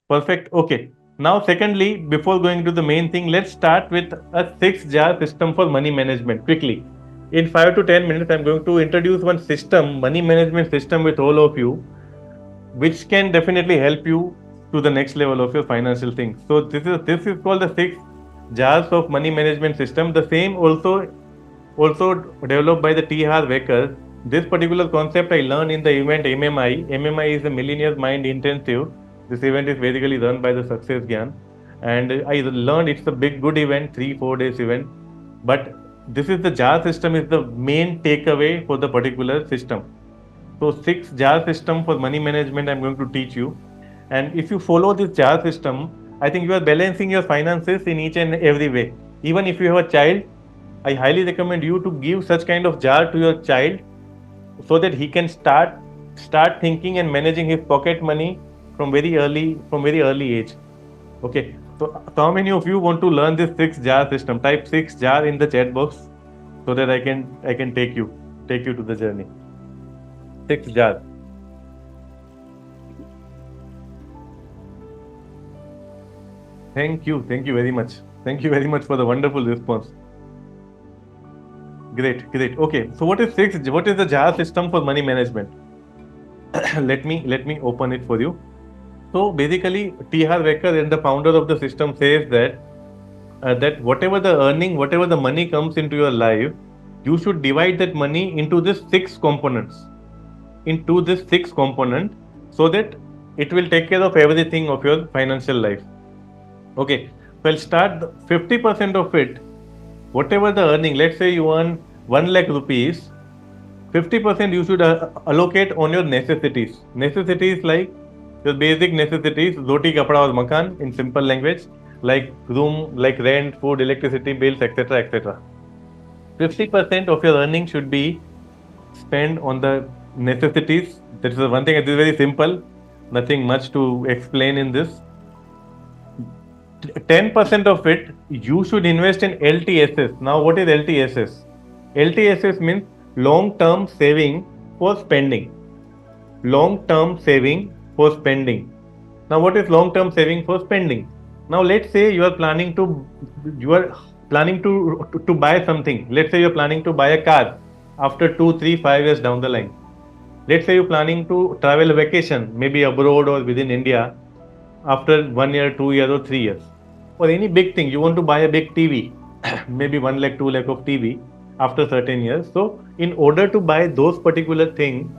Perfect. Okay. Now, secondly, before going to the main thing, let's start with a six jar system for money management quickly. In 5 to 10 minutes, I'm going to introduce one system, money management system, with all of you, which can definitely help you to the next level of your financial things. So this is called the six jars of money management system. The same also developed by the T. Harv Eker. This particular concept I learned in the event MMI. MMI is a Millionaires Mind Intensive. This event is basically run by the Success Gyan, and I learned it's a big good event, 3 4 days event. But this is the jar system is the main takeaway for the particular system. So six jar system for money management I'm going to teach you. And if you follow this jar system, I think you are balancing your finances in each and every way. Even if you have a child, I highly recommend you to give such kind of jar to your child so that he can start thinking and managing his pocket money from very early age. Okay. So how many of you want to learn this six jar system? Type six jar in the chat box so that I can take you to the journey. Six jar. Thank you. Thank you very much. Thank you very much for the wonderful response. Great, great. Okay, so what is six? What is the jar system for money management? Let me open it for you. So basically, T. Harv Eker and the founder of the system says that whatever the earning, whatever the money comes into your life, you should divide that money into this six components. Into this six component, so that it will take care of everything of your financial life. Okay, so I'll start 50% of it. Whatever the earning, let's say you earn 1 lakh rupees, 50% you should allocate on your necessities. Necessities like your basic necessities, roti, kapda, or makan in simple language, like room, like rent, food, electricity bills, etc. etc. 50% of your earning should be spent on the necessities. That is the one thing. It is very simple, nothing much to explain in this. 10% of it you should invest in LTSS. Now, what is LTSS? LTSS means long term saving for spending. Long term saving for spending. Now, what is long term saving for spending? Now, let's say you are planning to buy something. Let's say you are planning to buy a car after 2 3 5 years down the line. Let's say you're planning to travel a vacation, maybe abroad or within India, after 1 year, 2 years, or 3 years. Or any big thing, you want to buy a big TV, maybe 1 lakh, 2 lakh of TV after certain years. So, in order to buy those particular things,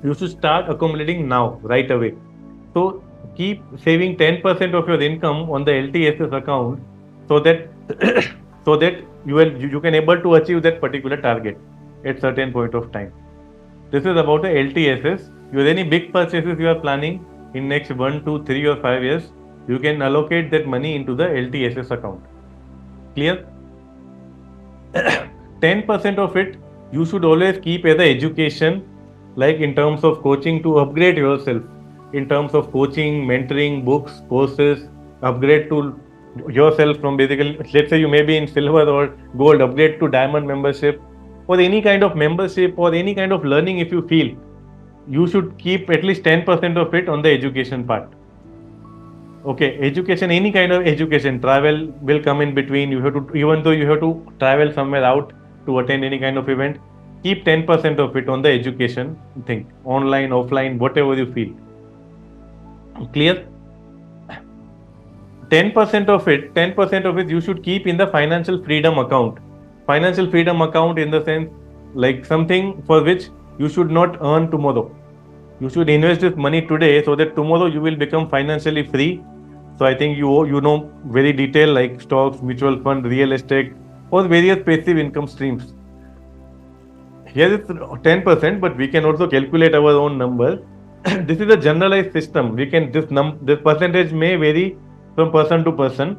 you should start accumulating now, right away. So, keep saving 10% of your income on the LTSS account so that so that you can able to achieve that particular target at certain point of time. This is about the LTSS. You have any big purchases you are planning in next 1 2 3 or 5 years, you can allocate that money into the LTSS account. Clear? 10% of it you should always keep as a education, like in terms of coaching to upgrade yourself, in terms of coaching, mentoring, books, courses, upgrade to yourself from basically, let's say you may be in silver or gold, upgrade to diamond membership, or any kind of membership or any kind of learning. If you feel, you should keep at least 10% of it on the education part. Okay, education, any kind of education, travel will come in between. You have to, even though you have to travel somewhere out to attend any kind of event, keep 10% of it on the education thing, online, offline, whatever you feel. Clear? 10% of it you should keep in the financial freedom account. Financial freedom account in the sense, like something for which you should not earn tomorrow. You should invest this money today so that tomorrow you will become financially free. So I think you know very detail, like stocks, mutual fund, real estate, or various passive income streams. Here is 10%, but we can also calculate our own number. This is a generalized system. We can this percentage may vary from person to person,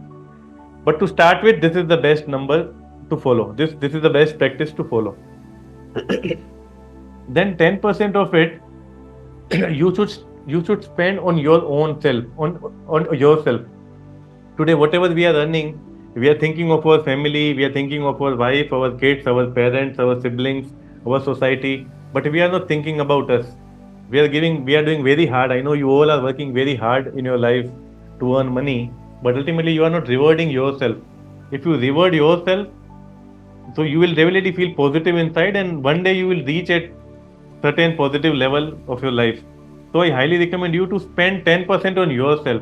but to start with, this is the best number to follow. This is the best practice to follow. Then 10% of it you should spend on your own self, on yourself. Today, whatever we are earning, we are thinking of our family, we are thinking of our wife, our kids, our parents, our siblings, our society, but we are not thinking about us. We are doing very hard. I know you all are working very hard in your life, to earn money, but ultimately you are not rewarding yourself. If you reward yourself, so you will definitely feel positive inside, and one day you will reach at certain positive level of your life. So I highly recommend you to spend 10% on yourself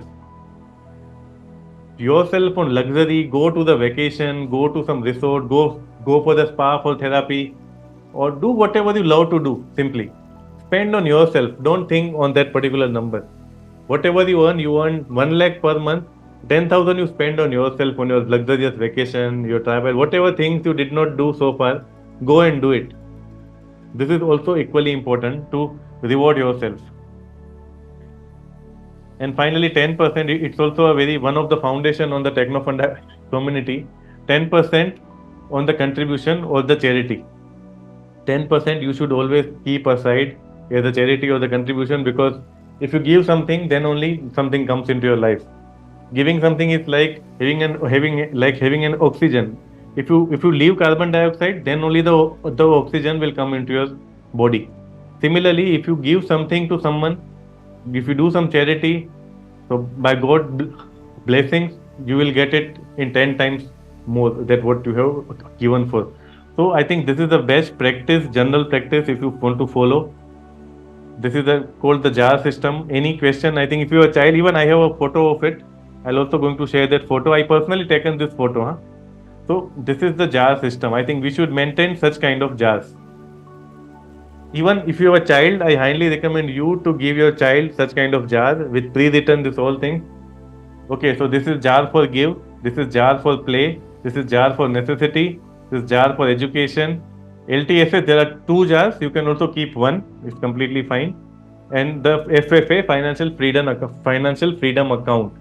on luxury. Go to the vacation, go to some resort, go for the spa for therapy, or do whatever you love to do. Simply spend on yourself. Don't think on that particular number. Whatever you earn 1 lakh per month. 10,000 you spend on yourself, on your luxurious vacation, your travel, whatever things you did not do so far, go and do it. This is also equally important to reward yourself. And finally, 10%, it's also a very one of the foundation on the Technofund community. 10% on the contribution or the charity. 10% you should always keep aside as a charity or the contribution, because if you give something, then only something comes into your life. Giving something is like having an oxygen. If you leave carbon dioxide, then only the oxygen will come into your body. Similarly, if you give something to someone, if you do some charity, so by God blessings, you will get it in 10 times more than what you have given for. So I think this is the best practice, general practice, if you want to follow. This is called the jar system. Any question? I think if you're a child, even I have a photo of it. I'll also going to share that photo. I personally taken this photo. Huh? So this is the jar system. I think we should maintain such kind of jars. Even if you have a child, I highly recommend you to give your child such kind of jar with pre-written this whole thing. Okay, so this is jar for give, this is jar for play, this is jar for necessity, this is jar for education. LTSS, there are two jars. You can also keep one. It's completely fine. And the FFA, financial freedom account,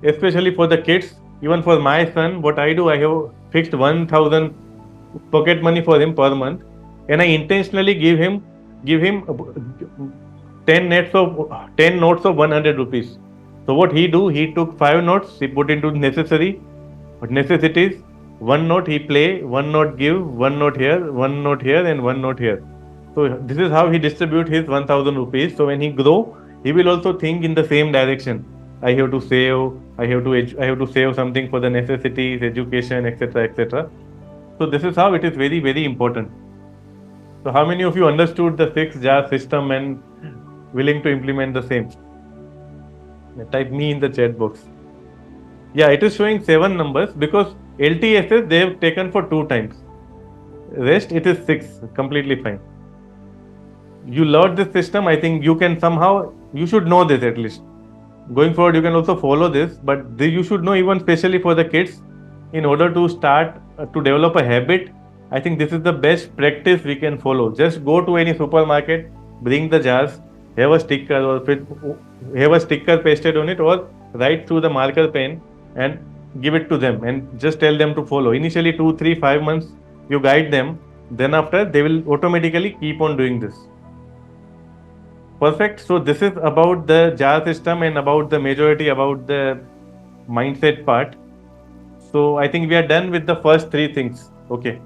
especially for the kids. Even for my son, what I do, I have fixed 1,000 pocket money for him per month, and I intentionally give him 10 notes of 100 rupees. So what he do? He took 5 notes. He put into necessities. One note he play, one note give, one note here, and one note here. So this is how he distribute his 1,000 rupees. So when he grow, he will also think in the same direction. I have to save. I have to save something for the necessities, education, etc., etc. So this is how it is very, very important. So how many of you understood the 6 jar system and willing to implement the same? Type me in the chat box. Yeah, it is showing 7 numbers because LTSS they have taken for 2 times. Rest it is 6, completely fine. You learned this system. I think you can somehow, you should know this at least. Going forward, you can also follow this, but you should know, even especially for the kids, in order to start to develop a habit. I think this is the best practice we can follow. Just go to any supermarket, bring the jars, have a sticker pasted on it, or write through the marker pen and give it to them, and just tell them to follow. Initially 2, 3, 5 months you guide them, then after they will automatically keep on doing this. Perfect. So this is about the jar system and about the majority about the mindset part. So I think we are done with the first 3 things. Okay.